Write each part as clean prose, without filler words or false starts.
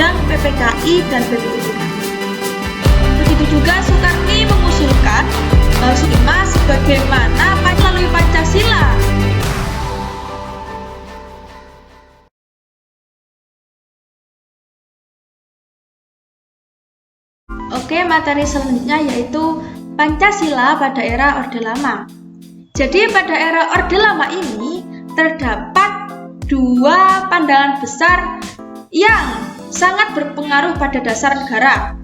Undang-Undang PPKI dan BPUPKI. Begitu juga Soekarni mengusulkan skema sebagaimana melalui Pancasila. Oke, materi selanjutnya yaitu Pancasila pada era Orde Lama. Jadi pada era Orde Lama ini terdapat dua pandangan besar yang sangat berpengaruh pada dasar negara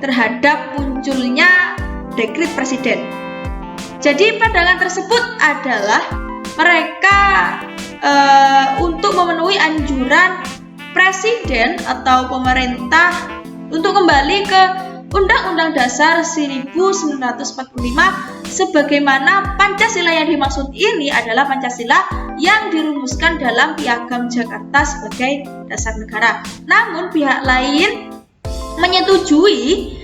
terhadap munculnya dekret presiden. Jadi pandangan tersebut adalah mereka untuk memenuhi anjuran presiden atau pemerintah untuk kembali ke Undang-Undang Dasar 1945 sebagaimana Pancasila yang dimaksud ini adalah Pancasila yang dirumuskan dalam Piagam Jakarta sebagai dasar negara. Namun pihak lain menyetujui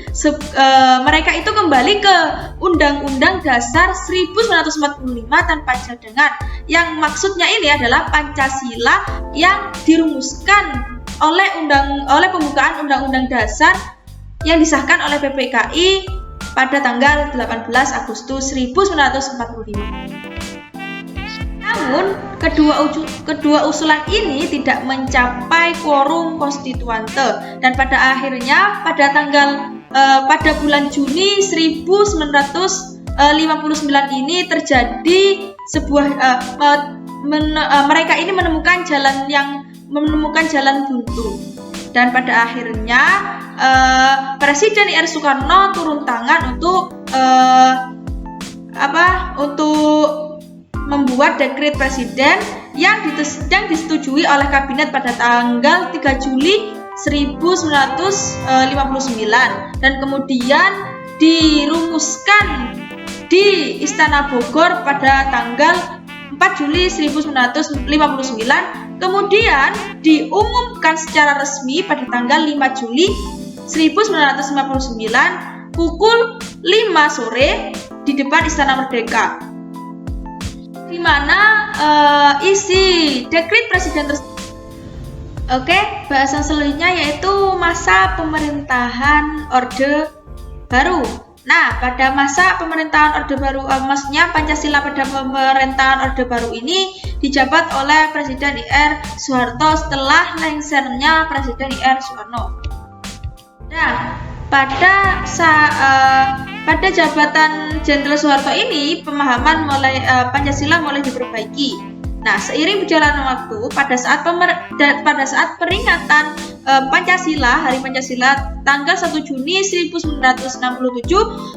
mereka itu kembali ke Undang-Undang Dasar 1945 tanpa cadangan. Yang maksudnya ini adalah Pancasila yang dirumuskan oleh pembukaan Undang-Undang Dasar yang disahkan oleh PPKI pada tanggal 18 Agustus 1945. Namun, kedua usulan ini tidak mencapai quorum konstituante dan pada akhirnya pada bulan Juni 1959 ini terjadi mereka ini menemukan jalan buntu. Dan pada akhirnya Presiden IR Soekarno turun tangan untuk membuat dekret presiden yang disetujui oleh kabinet pada tanggal 3 Juli 1959 dan kemudian dirumuskan di Istana Bogor pada tanggal 4 Juli 1959, kemudian diumumkan secara resmi pada tanggal 5 Juli 1959 pukul 5 sore di depan Istana Merdeka, di mana isi dekret presiden tersebut. Oke, bahasan selanjutnya yaitu masa pemerintahan Orde Baru. Nah, pada masa pemerintahan Orde Baru, maksudnya Pancasila pada pemerintahan Orde Baru ini dijabat oleh Presiden IR Soeharto setelah lengsernya Presiden IR Soekarno. Nah, pada jabatan Jenderal Soeharto ini pemahaman Pancasila mulai diperbaiki. Nah, seiring berjalannya waktu, pada saat peringatan Pancasila, Hari Pancasila, tanggal 1 Juni 1967,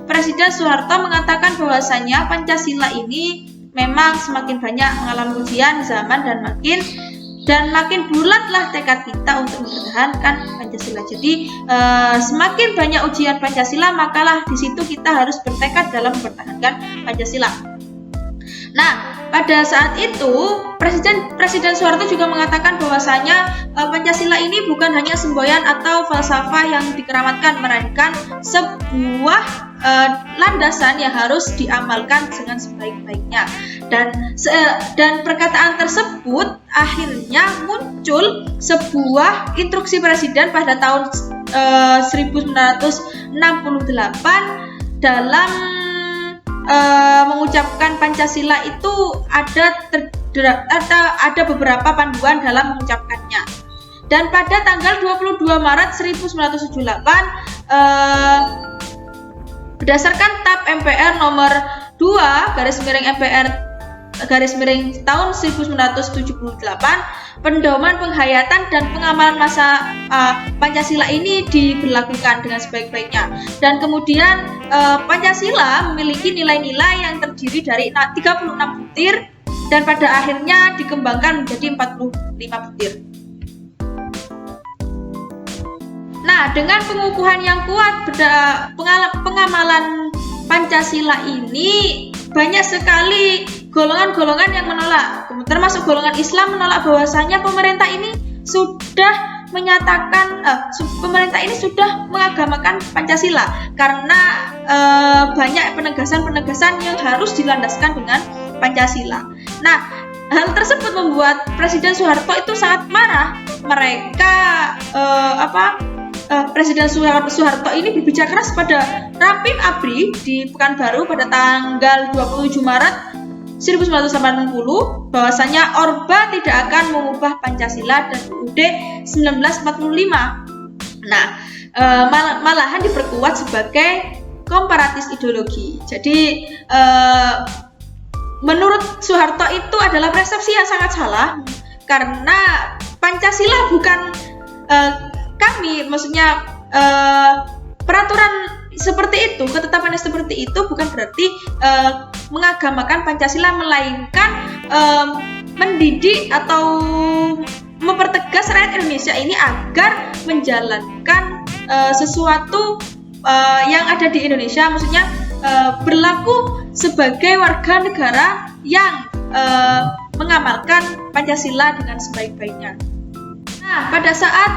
Presiden Soeharto mengatakan bahwasanya Pancasila ini memang semakin banyak mengalami ujian zaman dan makin bulatlah tekad kita untuk mempertahankan Pancasila. Jadi semakin banyak ujian Pancasila, makalah di situ kita harus bertekad dalam mempertahankan Pancasila. Nah, pada saat itu Presiden Soeharto juga mengatakan bahwasanya Pancasila ini bukan hanya semboyan atau falsafah yang dikeramatkan, melainkan sebuah landasan yang harus diamalkan dengan sebaik-baiknya. Dan perkataan tersebut akhirnya muncul sebuah instruksi presiden pada tahun 1968 dalam mengucapkan Pancasila itu ada beberapa panduan dalam mengucapkannya. Dan pada tanggal 22 Maret 1978 berdasarkan TAP MPR nomor 2 tahun 1978, pedoman penghayatan dan pengamalan masa Pancasila ini diberlakukan dengan sebaik-baiknya. Dan kemudian Pancasila memiliki nilai-nilai yang terdiri dari 36 butir dan pada akhirnya dikembangkan menjadi 45 butir. Nah, dengan pengukuhan yang kuat pengamalan Pancasila ini, banyak sekali golongan-golongan yang menolak, termasuk golongan Islam menolak bahwasanya pemerintah ini sudah menyatakan pemerintah ini sudah mengagamakan Pancasila karena banyak penegasan-penegasan yang harus dilandaskan dengan Pancasila. Nah, hal tersebut membuat Presiden Soeharto itu sangat marah. Mereka Presiden Soeharto ini berbicara keras pada Rapim ABRI di Pekanbaru pada tanggal 27 Maret 1980 bahwasanya Orba tidak akan mengubah Pancasila dan UUD 1945. Nah, malahan diperkuat sebagai komparatis ideologi. Jadi menurut Soeharto itu adalah persepsi yang sangat salah karena Pancasila bukan maksudnya peraturan seperti itu, ketetapannya seperti itu bukan berarti mengagamakan Pancasila, melainkan mendidik atau mempertegas rakyat Indonesia ini agar menjalankan sesuatu yang ada di Indonesia, maksudnya berlaku sebagai warga negara yang mengamalkan Pancasila dengan sebaik-baiknya. Nah, pada saat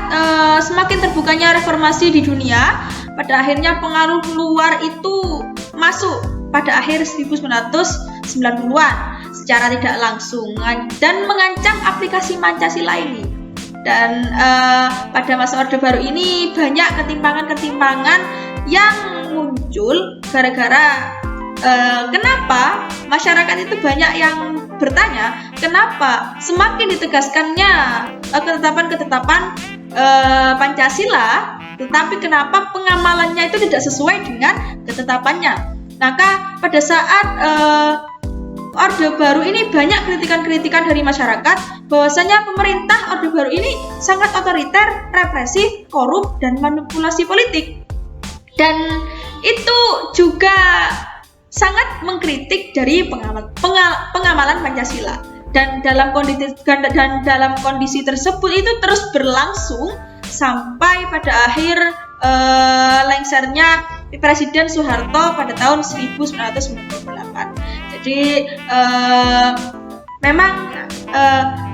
semakin terbukanya reformasi di dunia, pada akhirnya pengaruh luar itu masuk pada akhir 1990-an secara tidak langsung dan mengancam aplikasi Pancasila ini. Dan pada masa Orde Baru ini banyak ketimpangan-ketimpangan yang muncul gara-gara kenapa masyarakat itu banyak yang bertanya kenapa semakin ditegaskannya ketetapan-ketetapan Pancasila, tetapi kenapa pengamalannya itu tidak sesuai dengan ketetapannya. Maka pada saat Orde Baru ini banyak kritikan-kritikan dari masyarakat bahwasanya pemerintah Orde Baru ini sangat otoriter, represif, korup, dan manipulasi politik. Dan itu juga sangat mengkritik dari pengamalan Pancasila. Dan dalam kondisi tersebut itu terus berlangsung sampai pada akhir lengsernya Presiden Soeharto pada tahun 1998. Jadi memang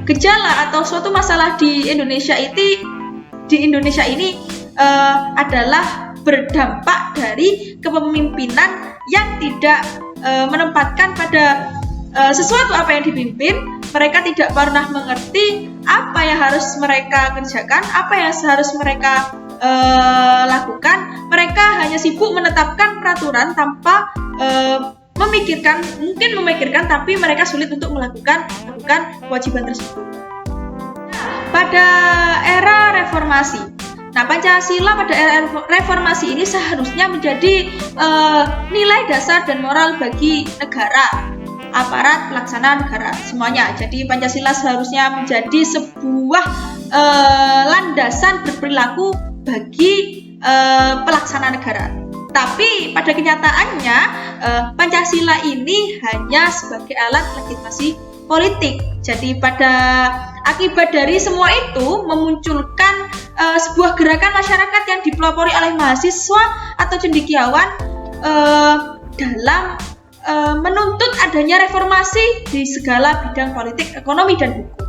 gejala atau suatu masalah di Indonesia ini adalah berdampak dari kepemimpinan yang tidak menempatkan pada sesuatu apa yang dipimpin. Mereka tidak pernah mengerti apa yang harus mereka kerjakan, apa yang harus mereka lakukan. Mereka hanya sibuk menetapkan peraturan tanpa memikirkan, tapi mereka sulit untuk melakukan kewajiban tersebut. Pada era reformasi, Pancasila pada era reformasi ini seharusnya menjadi nilai dasar dan moral bagi negara, aparat pelaksana negara semuanya. Jadi Pancasila seharusnya menjadi sebuah landasan berperilaku bagi pelaksana negara. Tapi pada kenyataannya Pancasila ini hanya sebagai alat legitimasi politik. Jadi pada akibat dari semua itu memunculkan sebuah gerakan masyarakat yang dipelopori oleh mahasiswa atau cendekiawan dalam menuntut adanya reformasi di segala bidang politik, ekonomi, dan hukum.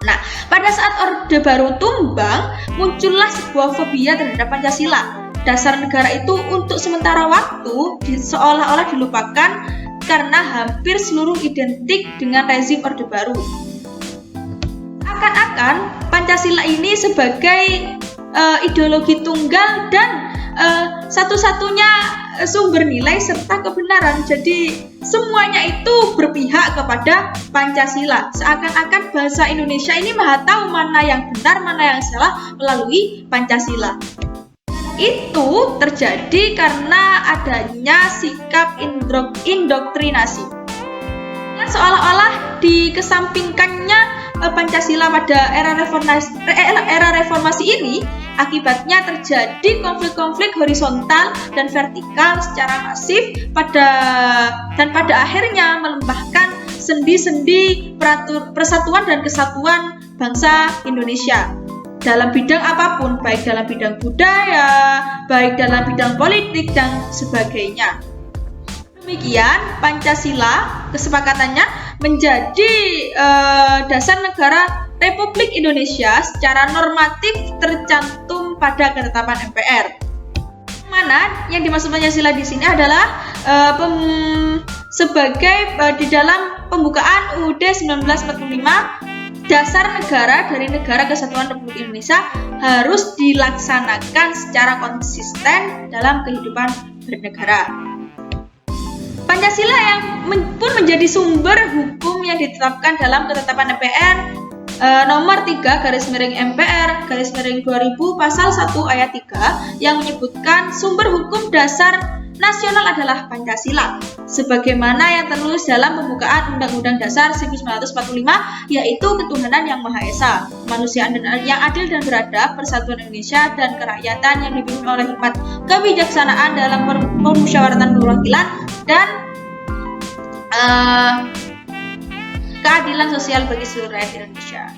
Nah, pada saat Orde Baru tumbang, muncullah sebuah fobia terhadap Pancasila. Dasar negara itu untuk sementara waktu seolah-olah dilupakan karena hampir seluruh identik dengan rezim Orde Baru. Akan-akan Pancasila ini sebagai ideologi tunggal dan satu-satunya sumber nilai serta kebenaran. Jadi semuanya itu berpihak kepada Pancasila. Seakan-akan bangsa Indonesia ini maha tahu mana yang benar, mana yang salah melalui Pancasila. Itu terjadi karena adanya sikap indoktrinasi. Seolah-olah dikesampingkannya Pancasila pada era reformasi ini, akibatnya terjadi konflik-konflik horizontal dan vertikal secara masif dan pada akhirnya melembahkan sendi-sendi persatuan dan kesatuan bangsa Indonesia. Dalam bidang apapun, baik dalam bidang budaya, baik dalam bidang politik, dan sebagainya. Demikian, Pancasila kesepakatannya menjadi dasar negara Republik Indonesia secara normatif tercantum pada ketetapan MPR. Mana yang dimaksud Pancasila di sini adalah sebagai di dalam pembukaan UUD 1945 dasar negara dari Negara Kesatuan Republik Indonesia harus dilaksanakan secara konsisten dalam kehidupan bernegara. Pancasila yang pun menjadi sumber hukum yang ditetapkan dalam Ketetapan MPR nomor 3/MPR/2000 pasal 1 ayat 3 yang menyebutkan sumber hukum dasar nasional adalah Pancasila, sebagaimana yang tertulis dalam pembukaan Undang-Undang Dasar 1945, yaitu ketuhanan yang Maha Esa, kemanusiaan yang adil dan beradab, persatuan Indonesia dan kerakyatan yang dipimpin oleh hikmat kebijaksanaan dalam permusyawaratan perwakilan dan keadilan sosial bagi seluruh rakyat Indonesia.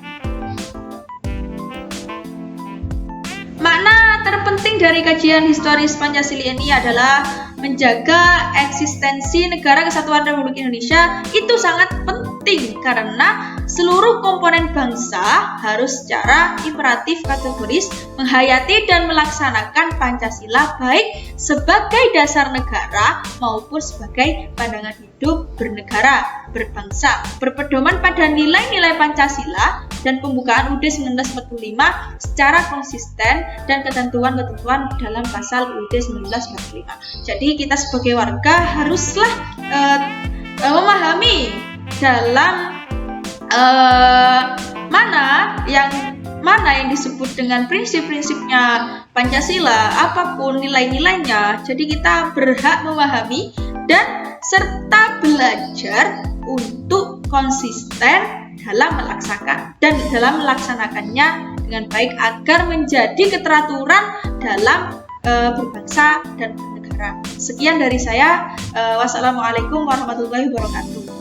Makna terpenting dari kajian historis Pancasila ini adalah menjaga eksistensi Negara Kesatuan Republik Indonesia itu sangat penting karena seluruh komponen bangsa harus secara imperatif kategoris menghayati dan melaksanakan Pancasila baik sebagai dasar negara maupun sebagai pandangan hidup bernegara, berbangsa, berpedoman pada nilai-nilai Pancasila dan pembukaan UUD 1945 secara konsisten dan ketentuan-ketentuan dalam pasal UUD 1945. Jadi kita sebagai warga haruslah memahami dalam mana yang disebut dengan prinsip-prinsipnya Pancasila, apapun nilai-nilainya. Jadi kita berhak memahami dan serta belajar untuk konsisten dalam melaksanakannya dengan baik agar menjadi keteraturan dalam berbangsa dan bernegara. Sekian dari saya. Wassalamualaikum warahmatullahi wabarakatuh.